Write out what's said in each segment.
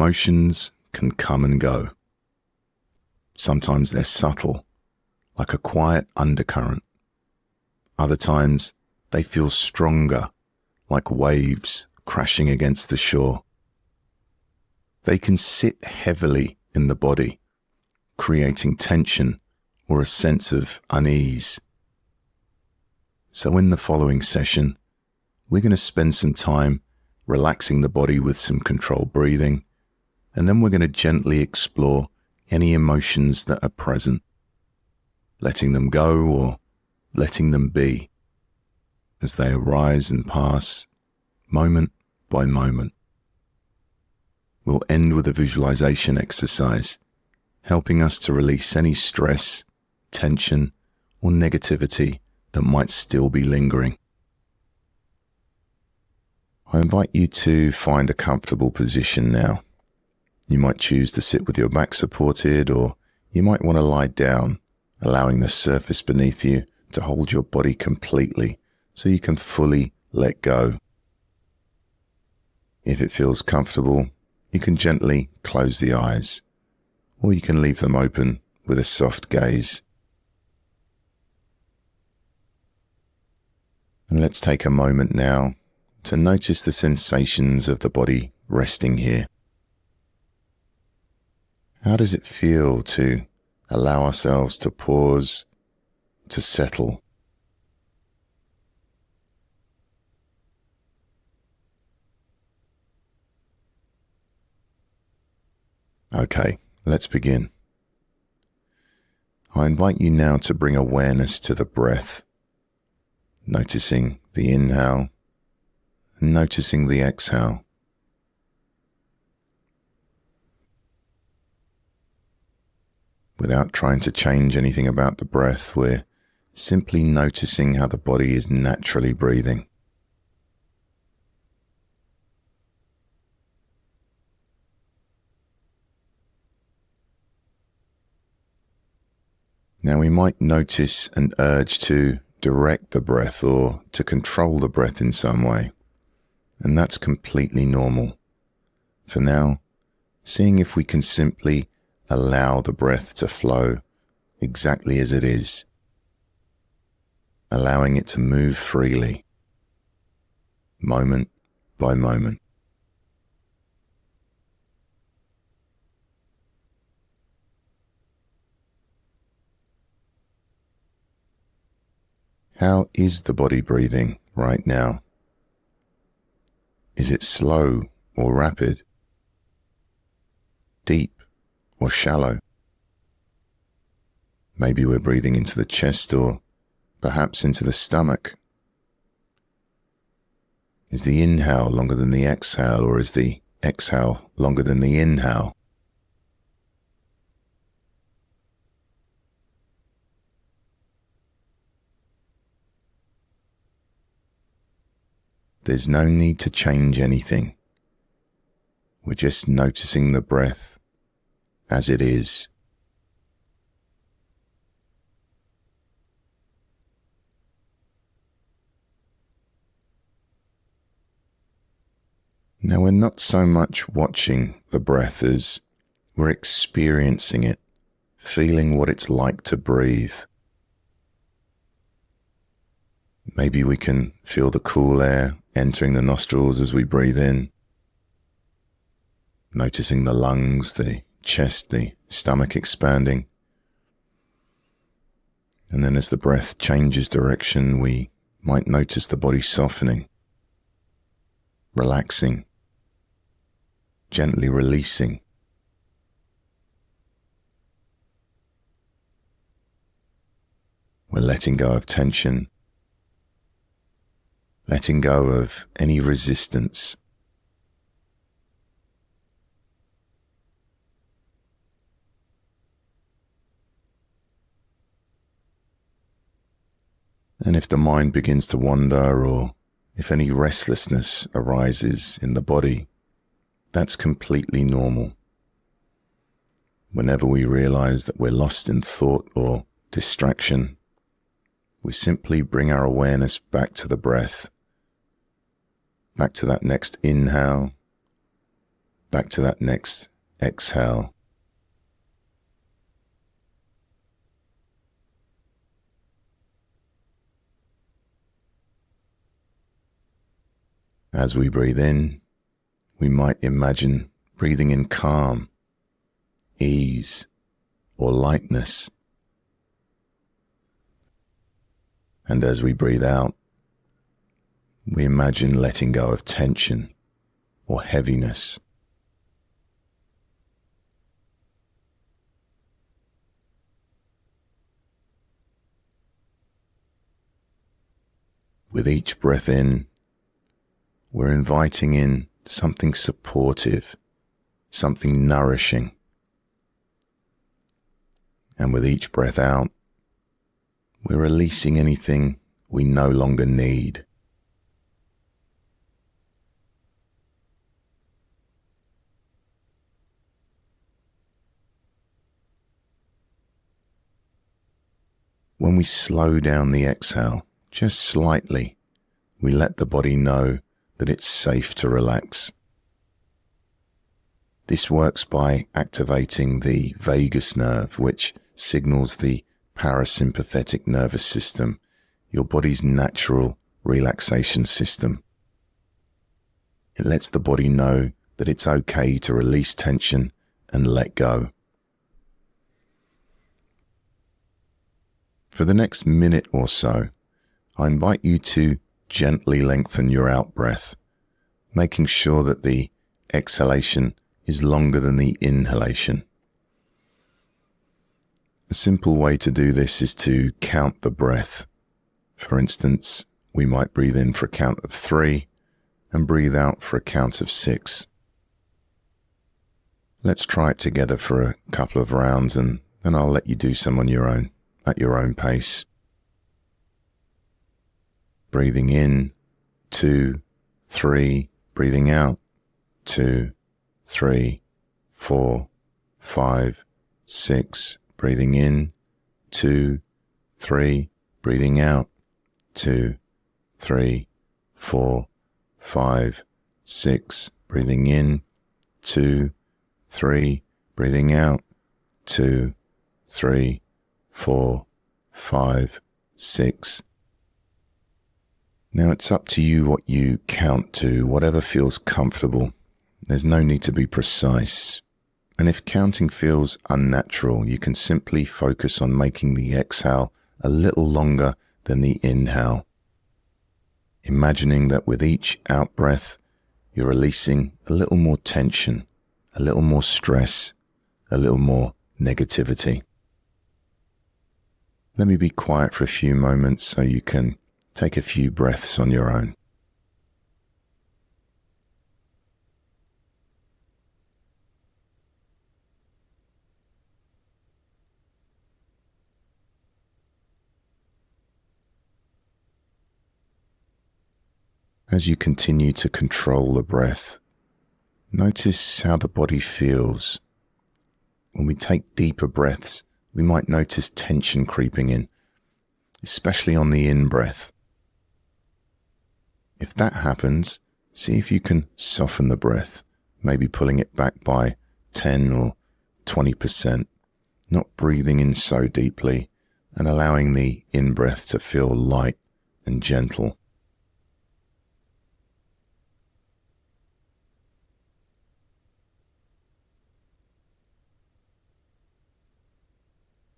Emotions can come and go. Sometimes they're subtle, like a quiet undercurrent. Other times they feel stronger, like waves crashing against the shore. They can sit heavily in the body, creating tension or a sense of unease. So in the following session, we're going to spend some time relaxing the body with some controlled breathing, and then we're going to gently explore any emotions that are present, letting them go or letting them be as they arise and pass moment by moment. We'll end with a visualization exercise, helping us to release any stress, tension, or negativity that might still be lingering. I invite you to find a comfortable position now. You might choose to sit with your back supported, or you might want to lie down, allowing the surface beneath you to hold your body completely so you can fully let go. If it feels comfortable, you can gently close the eyes, or you can leave them open with a soft gaze. And let's take a moment now to notice the sensations of the body resting here. How does it feel to allow ourselves to pause, to settle? Okay, let's begin. I invite you now to bring awareness to the breath, noticing the inhale and noticing the exhale. Without trying to change anything about the breath, we're simply noticing how the body is naturally breathing. Now we might notice an urge to direct the breath or to control the breath in some way, and that's completely normal. For now, seeing if we can simply allow the breath to flow exactly as it is, allowing it to move freely, moment by moment. How is the body breathing right now? Is it slow or rapid? Deep or shallow? Maybe we're breathing into the chest or perhaps into the stomach. Is the inhale longer than the exhale, or is the exhale longer than the inhale? There's no need to change anything. We're just noticing the breath as it is. Now we're not so much watching the breath as we're experiencing it, feeling what it's like to breathe. Maybe we can feel the cool air entering the nostrils as we breathe in, noticing the lungs, the chest, the stomach expanding. And then as the breath changes direction, we might notice the body softening, relaxing, gently releasing. We're letting go of tension, letting go of any resistance. And if the mind begins to wander, or if any restlessness arises in the body, that's completely normal. Whenever we realize that we're lost in thought or distraction, we simply bring our awareness back to the breath, back to that next inhale back to that next exhale. As we breathe in, we might imagine breathing in calm, ease, or lightness. And as we breathe out, we imagine letting go of tension or heaviness. With each breath in, we're inviting in something supportive, something nourishing. And with each breath out, we're releasing anything we no longer need. When we slow down the exhale just slightly, we let the body know that it's safe to relax. This works by activating the vagus nerve, which signals the parasympathetic nervous system, your body's natural relaxation system. It lets the body know that it's okay to release tension and let go. For the next minute or so, I invite you to gently lengthen your out-breath, making sure that the exhalation is longer than the inhalation. A simple way to do this is to count the breath. For instance, we might breathe in for a count of 3 and breathe out for a count of 6. Let's try it together for a couple of rounds, and then I'll let you do some on your own, at your own pace. Breathing in, 2, 3, breathing out, 2, 3, 4, 5, 6, breathing in, 2, 3, breathing out, 2, 3, 4, 5, 6, breathing in, 2, 3, breathing out, 2, 3, 4, 5, 6. Now it's up to you what you count to, whatever feels comfortable. There's no need to be precise. And if counting feels unnatural, you can simply focus on making the exhale a little longer than the inhale. Imagining that with each out-breath, you're releasing a little more tension, a little more stress, a little more negativity. Let me be quiet for a few moments so you can take a few breaths on your own. As you continue to control the breath, notice how the body feels. When we take deeper breaths, we might notice tension creeping in, especially on the in-breath. If that happens, see if you can soften the breath, maybe pulling it back by 10 or 20%, not breathing in so deeply and allowing the in-breath to feel light and gentle.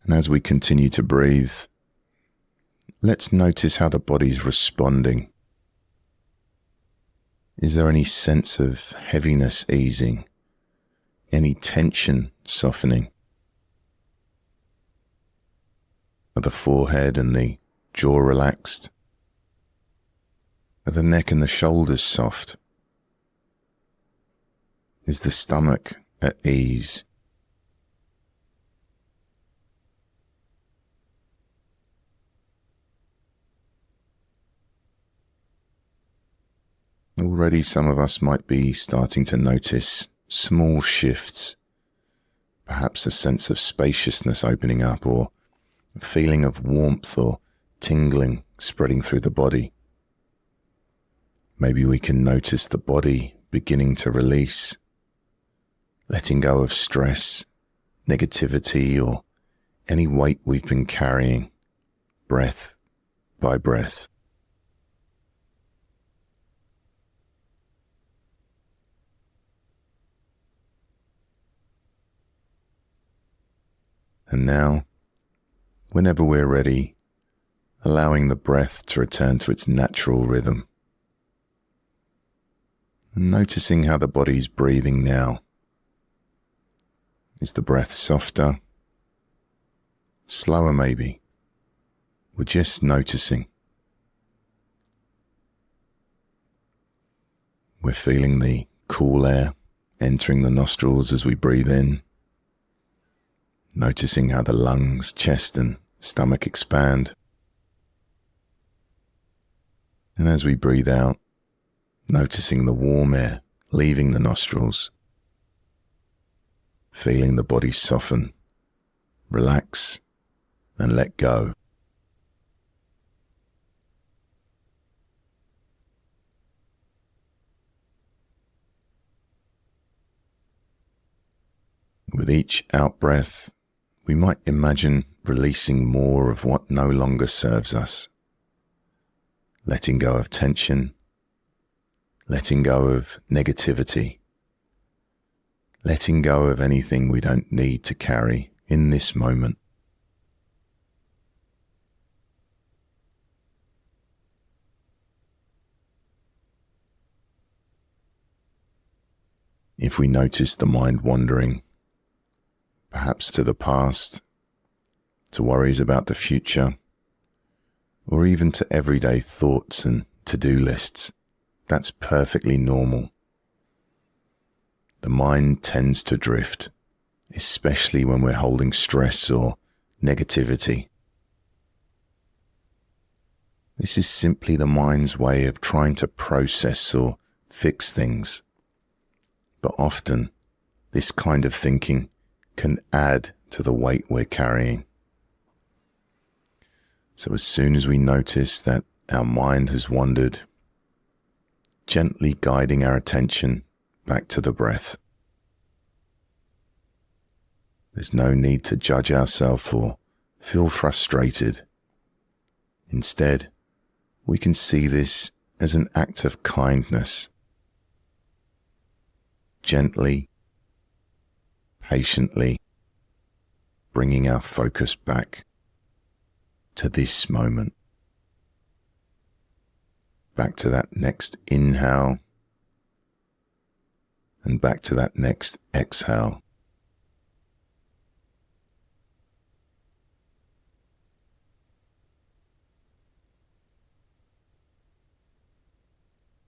And as we continue to breathe, let's notice how the body's responding. Is there any sense of heaviness easing? Any tension softening? Are the forehead and the jaw relaxed? Are the neck and the shoulders soft? Is the stomach at ease? Already some of us might be starting to notice small shifts, perhaps a sense of spaciousness opening up, or a feeling of warmth or tingling spreading through the body. Maybe we can notice the body beginning to release, letting go of stress, negativity, or any weight we've been carrying, breath by breath. And now, whenever we're ready, allowing the breath to return to its natural rhythm. Noticing how the body's breathing now. Is the breath softer? Slower maybe? We're just noticing. We're feeling the cool air entering the nostrils as we breathe in. Noticing how the lungs, chest and stomach expand. And as we breathe out, noticing the warm air leaving the nostrils. Feeling the body soften, relax, and let go. With each out-breath, we might imagine releasing more of what no longer serves us. Letting go of tension, letting go of negativity, letting go of anything we don't need to carry in this moment. If we notice the mind wandering, perhaps to the past, to worries about the future, or even to everyday thoughts and to-do lists, that's perfectly normal. The mind tends to drift, especially when we're holding stress or negativity. This is simply the mind's way of trying to process or fix things. But often, this kind of thinking can add to the weight we're carrying. So as soon as we notice that our mind has wandered, gently guiding our attention back to the breath. There's no need to judge ourselves or feel frustrated. Instead, we can see this as an act of kindness. Gently, patiently, bringing our focus back to this moment. Back to that next inhale and back to that next exhale.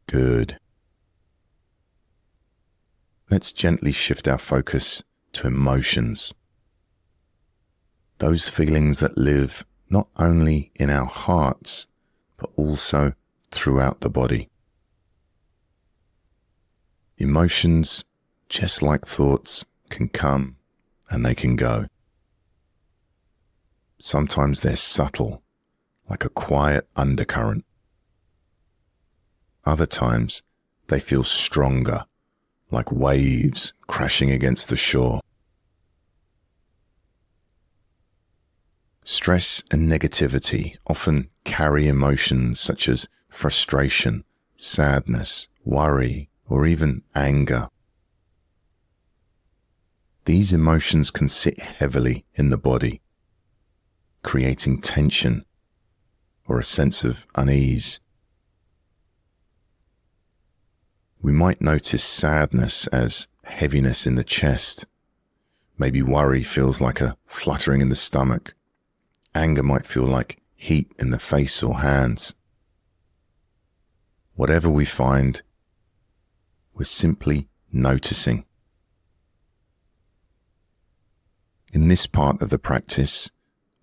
Good. Let's gently shift our focus to emotions. Those feelings that live not only in our hearts, but also throughout the body. Emotions, just like thoughts, can come and they can go. Sometimes they're subtle, like a quiet undercurrent. Other times, they feel stronger, like waves crashing against the shore. Stress and negativity often carry emotions such as frustration, sadness, worry, or even anger. These emotions can sit heavily in the body, creating tension or a sense of unease. We might notice sadness as heaviness in the chest. Maybe worry feels like a fluttering in the stomach. Anger might feel like heat in the face or hands. Whatever we find, we're simply noticing. In this part of the practice,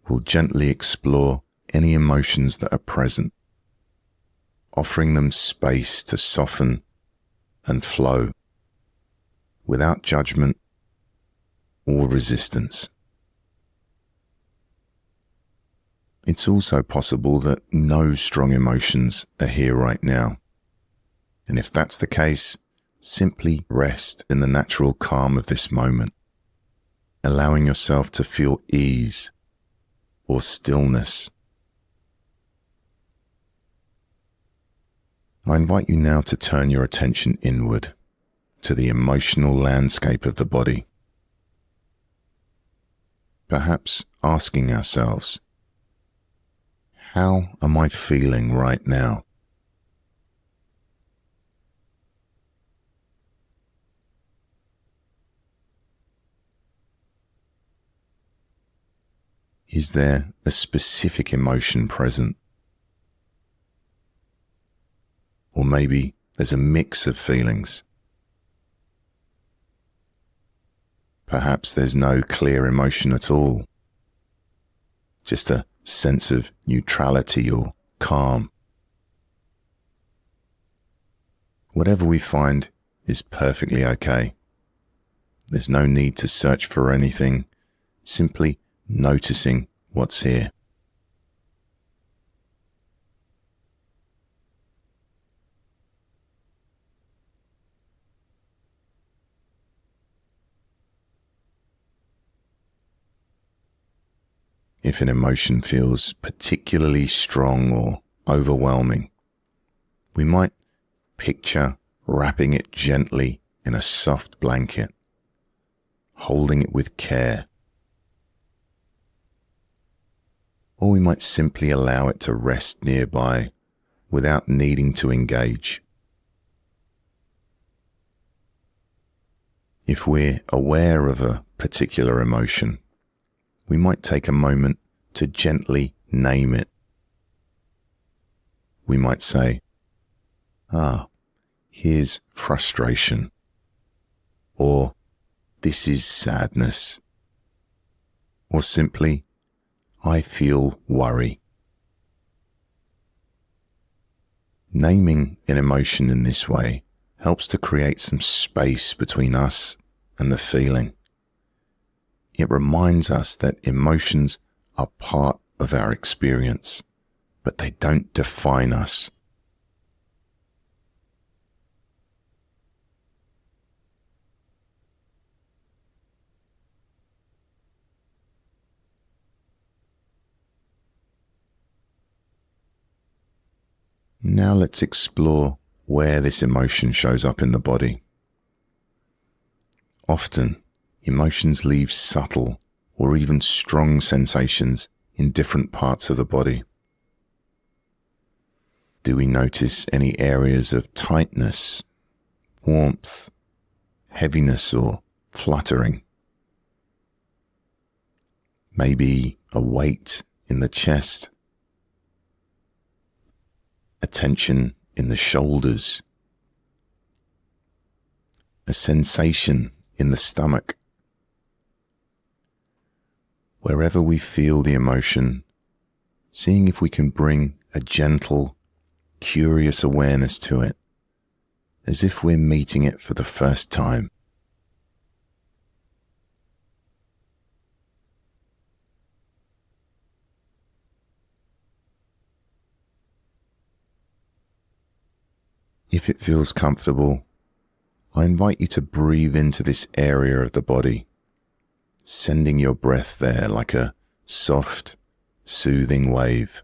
we'll gently explore any emotions that are present, offering them space to soften and flow without judgment or resistance. It's also possible that no strong emotions are here right now. And if that's the case, simply rest in the natural calm of this moment, allowing yourself to feel ease or stillness. I invite you now to turn your attention inward to the emotional landscape of the body. Perhaps asking ourselves, how am I feeling right now? Is there a specific emotion present? Or maybe there's a mix of feelings. Perhaps there's no clear emotion at all, just a sense of neutrality or calm. Whatever we find is perfectly okay. There's no need to search for anything, simply noticing what's here. If an emotion feels particularly strong or overwhelming, we might picture wrapping it gently in a soft blanket, holding it with care. Or we might simply allow it to rest nearby without needing to engage. If we're aware of a particular emotion, we might take a moment to gently name it. We might say, here's frustration, or this is sadness, or simply, I feel worry. Naming an emotion in this way helps to create some space between us and the feeling. It reminds us that emotions are part of our experience, but they don't define us. Now let's explore where this emotion shows up in the body. Often, emotions leave subtle or even strong sensations in different parts of the body. Do we notice any areas of tightness, warmth, heaviness, or fluttering? Maybe a weight in the chest, a tension in the shoulders, a sensation in the stomach. Wherever we feel the emotion, seeing if we can bring a gentle, curious awareness to it, as if we're meeting it for the first time. If it feels comfortable, I invite you to breathe into this area of the body, sending your breath there like a soft, soothing wave.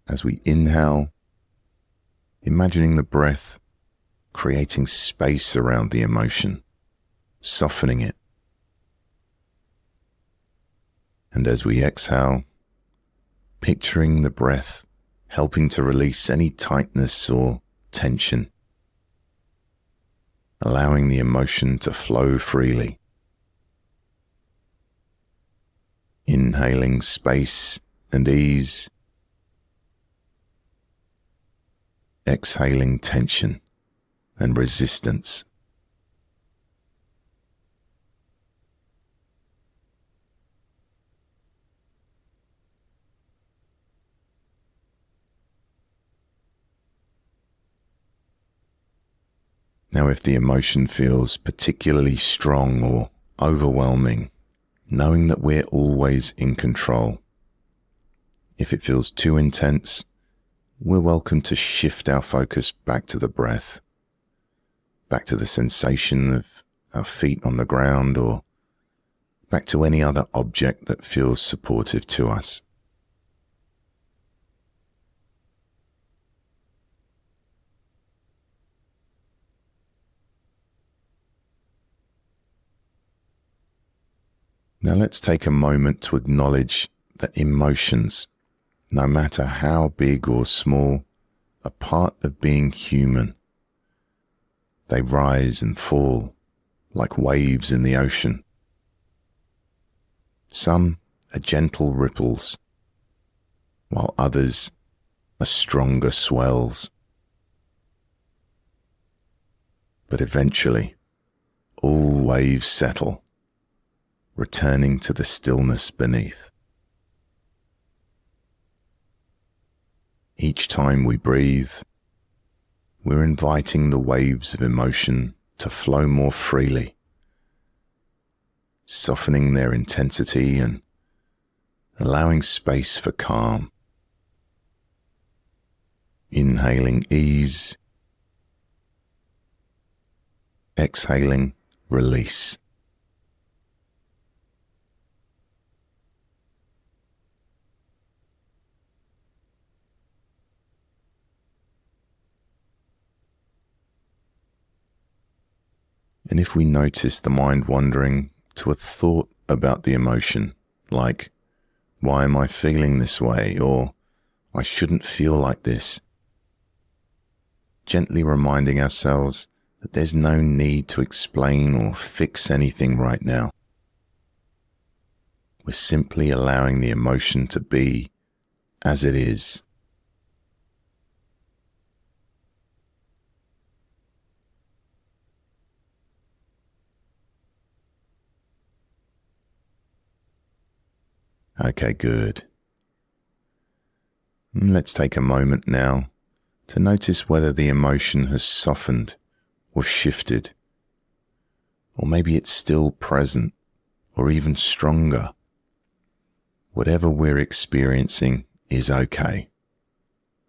As we inhale, imagining the breath creating space around the emotion, softening it. And as we exhale, picturing the breath helping to release any tightness or tension, allowing the emotion to flow freely. Inhaling space and ease, exhaling tension and resistance. Now, if the emotion feels particularly strong or overwhelming, knowing that we're always in control. If it feels too intense, we're welcome to shift our focus back to the breath, back to the sensation of our feet on the ground, or back to any other object that feels supportive to us. Now let's take a moment to acknowledge that emotions, no matter how big or small, are part of being human. They rise and fall like waves in the ocean. Some are gentle ripples, while others are stronger swells. But eventually, all waves settle, returning to the stillness beneath. Each time we breathe, we're inviting the waves of emotion to flow more freely, softening their intensity and allowing space for calm. Inhaling ease, exhaling release. And if we notice the mind wandering to a thought about the emotion, like, why am I feeling this way? Or, I shouldn't feel like this. Gently reminding ourselves that there's no need to explain or fix anything right now. We're simply allowing the emotion to be as it is. Okay, good. And let's take a moment now to notice whether the emotion has softened or shifted, or maybe it's still present or even stronger. Whatever we're experiencing is okay.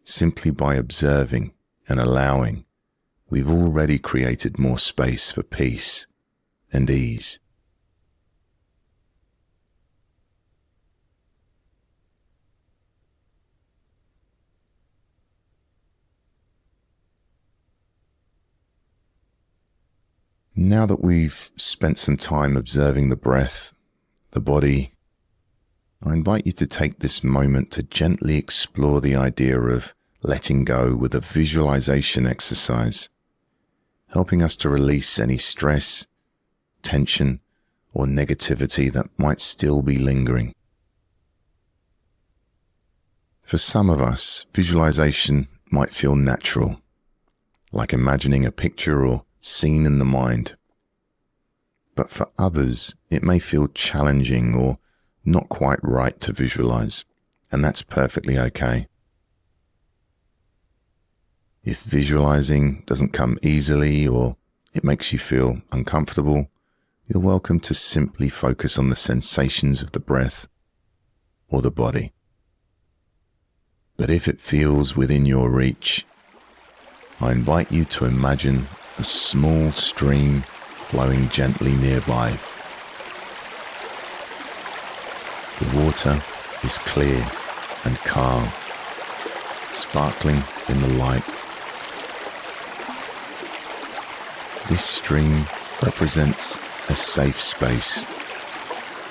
Simply by observing and allowing, we've already created more space for peace and ease. Now that we've spent some time observing the breath, the body, I invite you to take this moment to gently explore the idea of letting go with a visualization exercise, helping us to release any stress, tension, or negativity that might still be lingering. For some of us, visualization might feel natural, like imagining a picture or scene in the mind. But for others, it may feel challenging or not quite right to visualize, and that's perfectly okay. If visualizing doesn't come easily or it makes you feel uncomfortable, you're welcome to simply focus on the sensations of the breath or the body. But if it feels within your reach, I invite you to imagine a small stream flowing gently nearby. The water is clear and calm, sparkling in the light. This stream represents a safe space,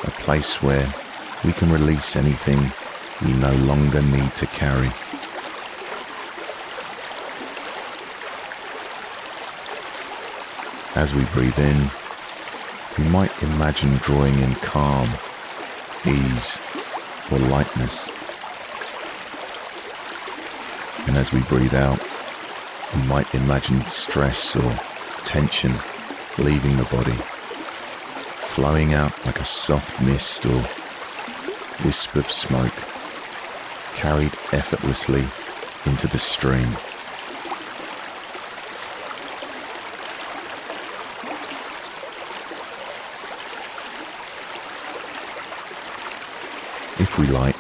a place where we can release anything we no longer need to carry. As we breathe in, we might imagine drawing in calm, ease, or lightness. And as we breathe out, we might imagine stress or tension leaving the body, flowing out like a soft mist or wisp of smoke, carried effortlessly into the stream. If we like,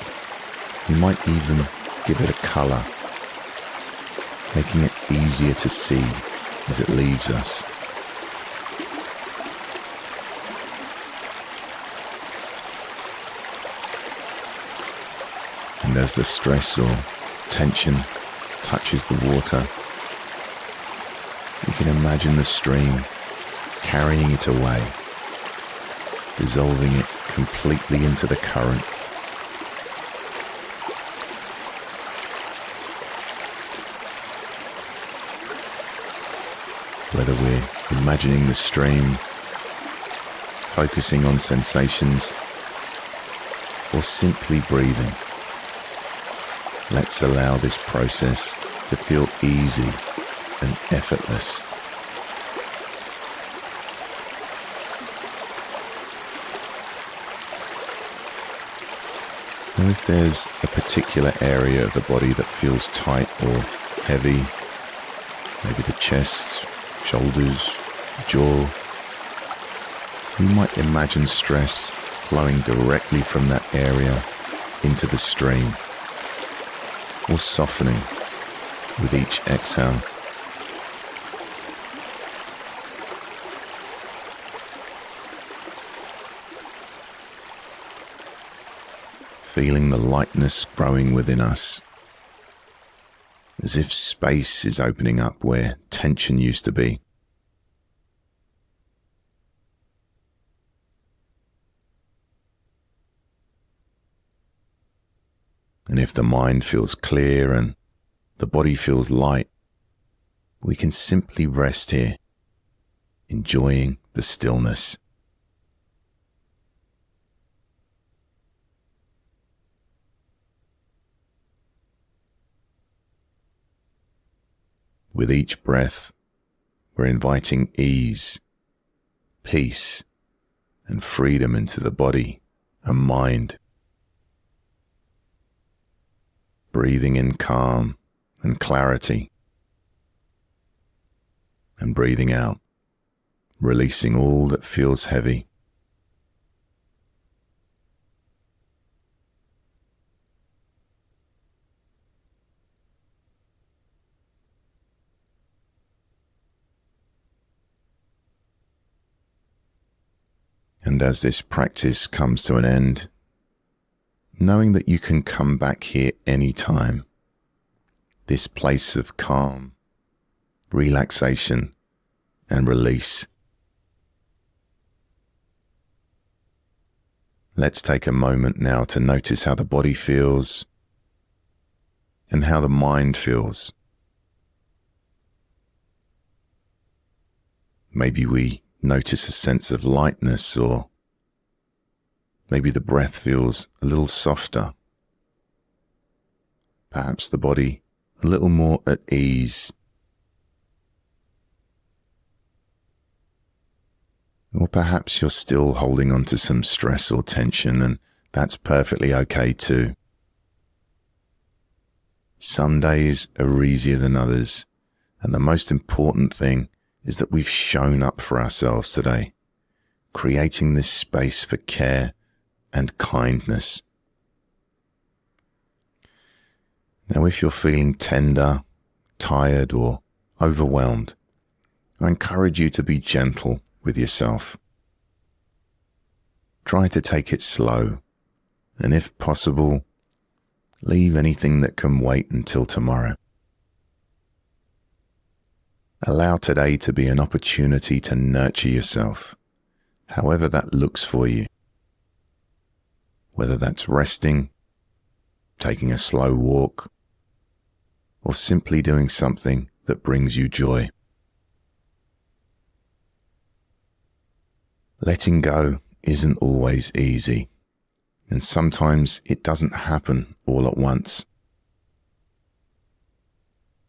we might even give it a colour making it easier to see as it leaves us. And as the stress or tension touches the water, you can imagine the stream carrying it away, dissolving it completely into the current. Whether we're imagining the stream, focusing on sensations, or simply breathing, let's allow this process to feel easy and effortless. Now, if there's a particular area of the body that feels tight or heavy, maybe the chest, shoulders, jaw, you might imagine stress flowing directly from that area into the stream, or softening with each exhale. Feeling the lightness growing within us, as if space is opening up where tension used to be. And if the mind feels clear and the body feels light, we can simply rest here, enjoying the stillness. With each breath, we're inviting ease, peace, and freedom into the body and mind. Breathing in calm and clarity, and breathing out, releasing all that feels heavy. And as this practice comes to an end, knowing that you can come back here anytime, this place of calm, relaxation, and release. Let's take a moment now to notice how the body feels and how the mind feels. Maybe we notice a sense of lightness, or maybe the breath feels a little softer. Perhaps the body a little more at ease. Or perhaps you're still holding on to some stress or tension, and that's perfectly okay too. Some days are easier than others, and the most important thing is that we've shown up for ourselves today, creating this space for care and kindness. Now, if you're feeling tender, tired, or overwhelmed, I encourage you to be gentle with yourself. Try to take it slow, and if possible, leave anything that can wait until tomorrow. Allow today to be an opportunity to nurture yourself, however that looks for you. Whether that's resting, taking a slow walk, or simply doing something that brings you joy. Letting go isn't always easy, and sometimes it doesn't happen all at once.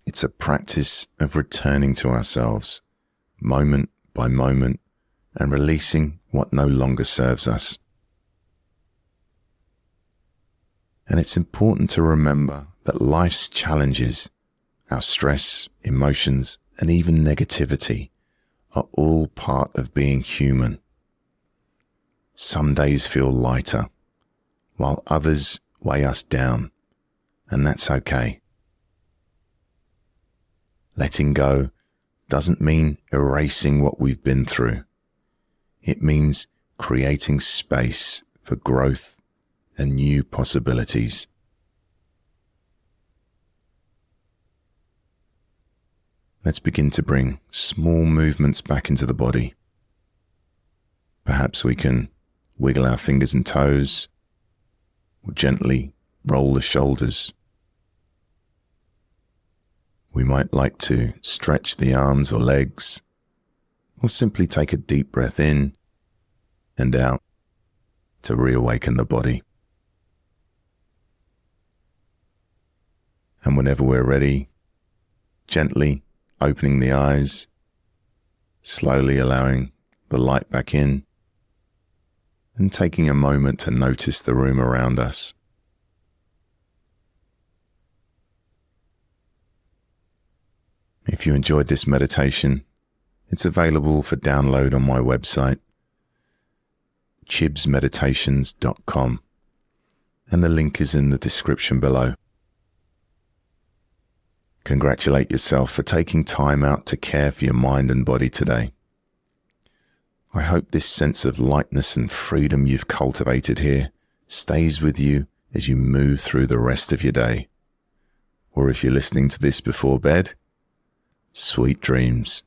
It's a practice of returning to ourselves, moment by moment, and releasing what no longer serves us. And it's important to remember that life's challenges, our stress, emotions, and even negativity are all part of being human. Some days feel lighter, while others weigh us down, and that's okay. Letting go doesn't mean erasing what we've been through. It means creating space for growth and new possibilities. Let's begin to bring small movements back into the body. Perhaps we can wiggle our fingers and toes, or gently roll the shoulders. We might like to stretch the arms or legs, or simply take a deep breath in and out to reawaken the body. And whenever we're ready, gently opening the eyes, slowly allowing the light back in, and taking a moment to notice the room around us. If you enjoyed this meditation, it's available for download on my website, chibsmeditations.com, and the link is in the description below. Congratulate yourself for taking time out to care for your mind and body today. I hope this sense of lightness and freedom you've cultivated here stays with you as you move through the rest of your day. Or if you're listening to this before bed, sweet dreams.